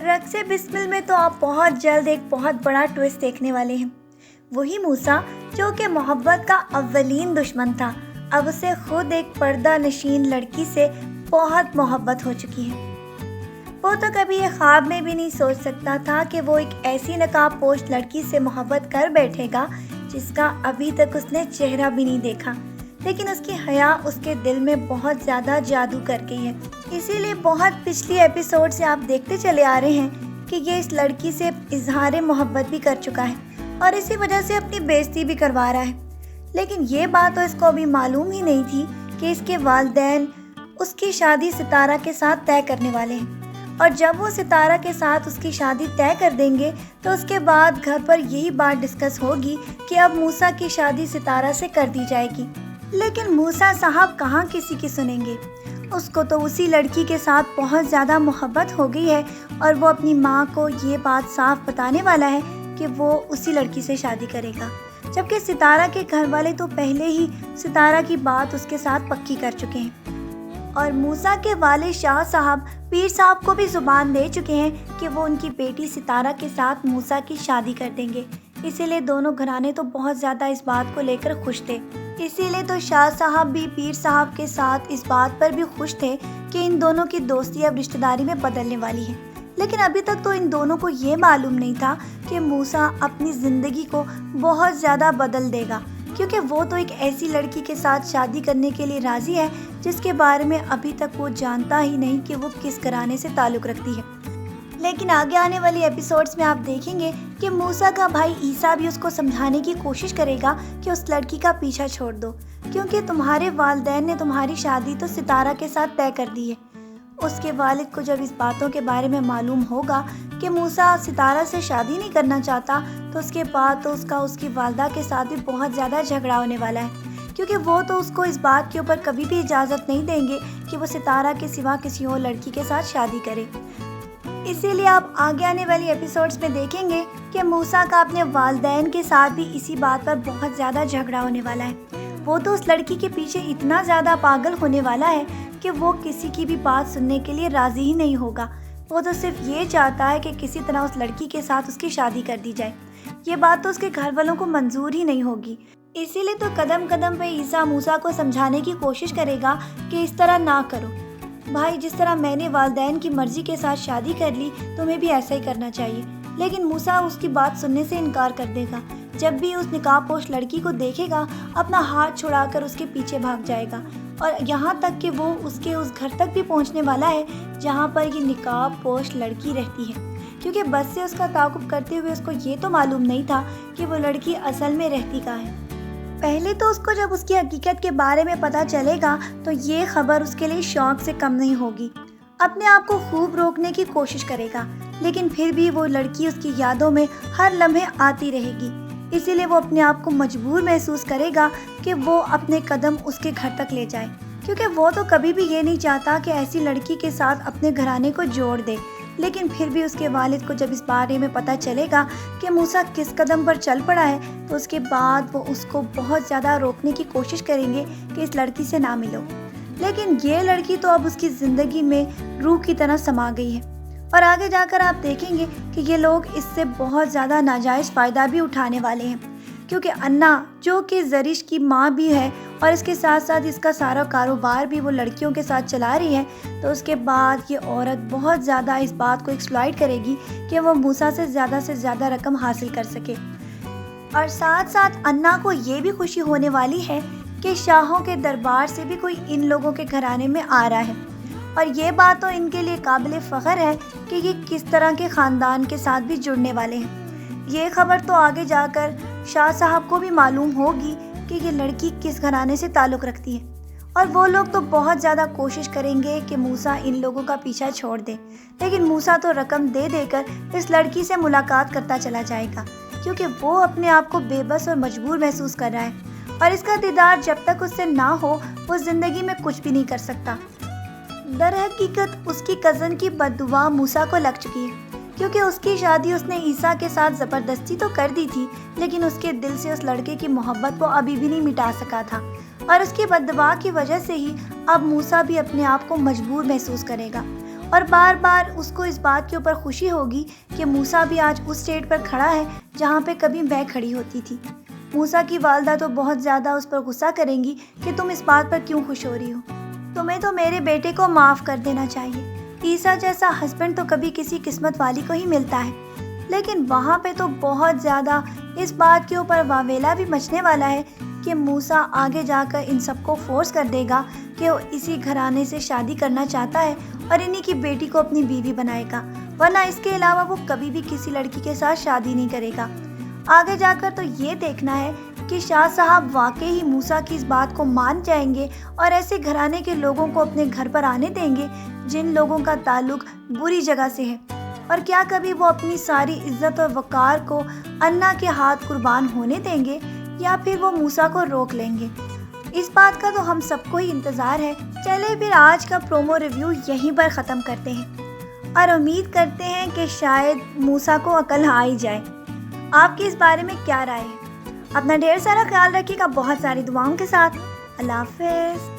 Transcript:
رقص بسمل میں تو آپ بہت جلد ایک بہت بڑا ٹویسٹ دیکھنے والے ہیں۔ وہی موسیٰ جو کہ محبت کا اولین دشمن تھا، اب اسے خود ایک پردہ نشین لڑکی سے بہت محبت ہو چکی ہے۔ وہ تو کبھی یہ خواب میں بھی نہیں سوچ سکتا تھا کہ وہ ایک ایسی نقاب پوش لڑکی سے محبت کر بیٹھے گا جس کا ابھی تک اس نے چہرہ بھی نہیں دیکھا، لیکن اس کی حیا اس کے دل میں بہت زیادہ جادو کر گئی ہے۔ اسی لیے بہت پچھلی ایپیسوڈ سے آپ دیکھتے چلے آ رہے ہیں کہ یہ اس لڑکی سے اظہار محبت بھی کر چکا ہے اور اسی وجہ سے اپنی بےعزتی بھی کروا رہا ہے۔ لیکن یہ بات تو اس کو ابھی معلوم ہی نہیں تھی کہ اس کے والدین اس کی شادی ستارہ کے ساتھ طے کرنے والے ہیں، اور جب وہ ستارہ کے ساتھ اس کی شادی طے کر دیں گے تو اس کے بعد گھر پر یہی بات ڈسکس ہوگی کہ اب موسیٰ کی شادی ستارہ سے کر دی جائے گی۔ لیکن موسیٰ صاحب کہاں کسی کی سنیں گے؟ اس کو تو اسی لڑکی کے ساتھ بہت زیادہ محبت ہو گئی ہے اور وہ اپنی ماں کو یہ بات صاف بتانے والا ہے کہ وہ اسی لڑکی سے شادی کرے گا، جبکہ ستارہ کے گھر والے تو پہلے ہی ستارہ کی بات اس کے ساتھ پکی کر چکے ہیں، اور موسیٰ کے والد شاہ صاحب پیر صاحب کو بھی زبان دے چکے ہیں کہ وہ ان کی بیٹی ستارہ کے ساتھ موسیٰ کی شادی کر دیں گے۔ اسی لیے دونوں گھرانے تو بہت زیادہ اس بات کو لے کر خوش تھے۔ اسی لیے تو شاہ صاحب بھی پیر صاحب کے ساتھ اس بات پر بھی خوش تھے کہ ان دونوں کی دوستی اب رشتہ داری میں بدلنے والی ہے۔ لیکن ابھی تک تو ان دونوں کو یہ معلوم نہیں تھا کہ موسیٰ اپنی زندگی کو بہت زیادہ بدل دے گا، کیونکہ وہ تو ایک ایسی لڑکی کے ساتھ شادی کرنے کے لیے راضی ہے جس کے بارے میں ابھی تک وہ جانتا ہی نہیں کہ وہ کس گھرانے سے تعلق رکھتی ہے۔ لیکن آگے آنے والی ایپیسوڈز میں آپ دیکھیں گے کہ موسیٰ کا بھائی عیسیٰ بھی اس کو سمجھانے کی کوشش کرے گا کہ اس لڑکی کا پیچھا چھوڑ دو، کیونکہ تمہارے والدین نے تمہاری شادی تو ستارہ کے ساتھ طے کر دی ہے۔ اس کے والد کو جب اس باتوں کے بارے میں معلوم ہوگا کہ موسیٰ ستارہ سے شادی نہیں کرنا چاہتا تو اس کے بعد تو اس کی والدہ کے ساتھ بھی بہت زیادہ جھگڑا ہونے والا ہے، کیونکہ وہ تو اس کو اس بات کے اوپر کبھی بھی اجازت نہیں دیں گے کہ وہ ستارہ کے سوا کسی اور لڑکی کے ساتھ شادی کرے۔ اسی لیے آپ آگے آنے والی ایپیسوڈز میں دیکھیں گے کہ موسیٰ کا اپنے والدین کے ساتھ بھی اسی بات پر بہت زیادہ جھگڑا ہونے والا ہے۔ وہ تو اس لڑکی کے پیچھے اتنا زیادہ پاگل ہونے والا ہے کہ وہ کسی کی بھی بات سننے کے لیے راضی ہی نہیں ہوگا۔ وہ تو صرف یہ چاہتا ہے کہ کسی طرح اس لڑکی کے ساتھ اس کی شادی کر دی جائے۔ یہ بات تو اس کے گھر والوں کو منظور ہی نہیں ہوگی۔ اسی لیے تو قدم قدم پہ عیسیٰ موسیٰ کو سمجھانے کی کوشش کرے گا کہ اس طرح نہ کرو بھائی، جس طرح میں نے والدین کی مرضی کے ساتھ شادی کر لی تمہیں بھی ایسا ہی کرنا چاہیے۔ لیکن موسیٰ اس کی بات سننے سے انکار کر دے گا۔ جب بھی اس نقاب پوش لڑکی کو دیکھے گا اپنا ہاتھ چھڑا کر اس کے پیچھے بھاگ جائے گا، اور یہاں تک کہ وہ اس گھر تک بھی پہنچنے والا ہے جہاں پر یہ نقاب پوش لڑکی رہتی ہے، کیونکہ بس سے اس کا تعاقب کرتے ہوئے اس کو یہ تو معلوم نہیں تھا کہ وہ لڑکی اصل میں رہتی کہاں ہے۔ پہلے تو اس کو جب اس کی حقیقت کے بارے میں پتہ چلے گا تو یہ خبر اس کے لیے شوق سے کم نہیں ہوگی۔ اپنے آپ کو خوب روکنے کی کوشش کرے گا، لیکن پھر بھی وہ لڑکی اس کی یادوں میں ہر لمحے آتی رہے گی۔ اسی لیے وہ اپنے آپ کو مجبور محسوس کرے گا کہ وہ اپنے قدم اس کے گھر تک لے جائے، کیونکہ وہ تو کبھی بھی یہ نہیں چاہتا کہ ایسی لڑکی کے ساتھ اپنے گھرانے کو جوڑ دے۔ لیکن پھر بھی اس کے والد کو جب اس بارے میں پتہ چلے گا کہ موسیٰ کس قدم پر چل پڑا ہے تو اس کے بعد وہ اس کو بہت زیادہ روکنے کی کوشش کریں گے کہ اس لڑکی سے نہ ملو۔ لیکن یہ لڑکی تو اب اس کی زندگی میں روح کی طرح سما گئی ہے، اور آگے جا کر آپ دیکھیں گے کہ یہ لوگ اس سے بہت زیادہ ناجائز فائدہ بھی اٹھانے والے ہیں، کیونکہ انا جو کہ زرش کی ماں بھی ہے اور اس کے ساتھ ساتھ اس کا سارا کاروبار بھی وہ لڑکیوں کے ساتھ چلا رہی ہے، تو اس کے بعد یہ عورت بہت زیادہ اس بات کو ایکسپلائٹ کرے گی کہ وہ موسیٰ سے زیادہ رقم حاصل کر سکے۔ اور ساتھ ساتھ انا کو یہ بھی خوشی ہونے والی ہے کہ شاہوں کے دربار سے بھی کوئی ان لوگوں کے گھرانے میں آ رہا ہے، اور یہ بات تو ان کے لیے قابل فخر ہے کہ یہ کس طرح کے خاندان کے ساتھ بھی جڑنے والے ہیں۔ یہ خبر تو آگے جا کر شاہ صاحب کو بھی معلوم ہوگی کہ یہ لڑکی کس گھرانے سے تعلق رکھتی ہے، اور وہ لوگ تو بہت زیادہ کوشش کریں گے کہ موسیٰ ان لوگوں کا پیچھا چھوڑ دے۔ لیکن موسیٰ تو رقم دے دے کر اس لڑکی سے ملاقات کرتا چلا جائے گا، کیونکہ وہ اپنے آپ کو بے بس اور مجبور محسوس کر رہا ہے، اور اس کا دیدار جب تک اس سے نہ ہو وہ زندگی میں کچھ بھی نہیں کر سکتا۔ در حقیقت اس کی کزن کی بد دعا موسیٰ کو لگ چکی ہے، کیونکہ اس کی شادی اس نے عیسیٰ کے ساتھ زبردستی تو کر دی تھی، لیکن اس کے دل سے اس لڑکے کی محبت وہ ابھی بھی نہیں مٹا سکا تھا، اور اس کی بد دعا کی وجہ سے ہی اب موسیٰ بھی اپنے آپ کو مجبور محسوس کرے گا، اور بار بار اس کو اس بات کے اوپر خوشی ہوگی کہ موسیٰ بھی آج اس اسٹیج پر کھڑا ہے جہاں پہ کبھی میں کھڑی ہوتی تھی۔ موسیٰ کی والدہ تو بہت زیادہ اس پر غصہ کریں گی کہ تم اس بات پر کیوں خوش ہو رہی ہو، تمہیں تو میرے بیٹے کو معاف کر دینا چاہیے۔ عیسیٰ جیسا ہسبینڈ تو کبھی کسی قسمت والی کو ہی ملتا ہے۔ لیکن وہاں پہ تو بہت زیادہ اس بات کے اوپر واویلا بھی مچنے والا ہے کہ موسیٰ آگے جا کر ان سب کو فورس کر دے گا کہ وہ اسی گھرانے سے شادی کرنا چاہتا ہے اور انہی کی بیٹی کو اپنی بیوی بنائے گا، ورنہ اس کے علاوہ وہ کبھی بھی کسی لڑکی کے ساتھ شادی نہیں کرے گا۔ آگے جا کر تو یہ دیکھنا ہے کہ شاہ صاحب واقعی ہی موسیٰ کی اس بات کو مان جائیں گے اور ایسے گھرانے کے لوگوں کو اپنے گھر پر آنے دیں گے جن لوگوں کا تعلق بری جگہ سے ہے، اور کیا کبھی وہ اپنی ساری عزت اور وقار کو انا کے ہاتھ قربان ہونے دیں گے، یا پھر وہ موسیٰ کو روک لیں گے؟ اس بات کا تو ہم سب کو ہی انتظار ہے۔ چلے پھر آج کا پرومو ریویو یہیں پر ختم کرتے ہیں اور امید کرتے ہیں کہ شاید موسیٰ کو عقل آ ہی جائے۔ آپ کی اس بارے میں کیا رائے ہے؟ اپنا ڈھیر سارا خیال رکھیے گا، بہت ساری دعاؤں کے ساتھ۔ اللہ حافظ۔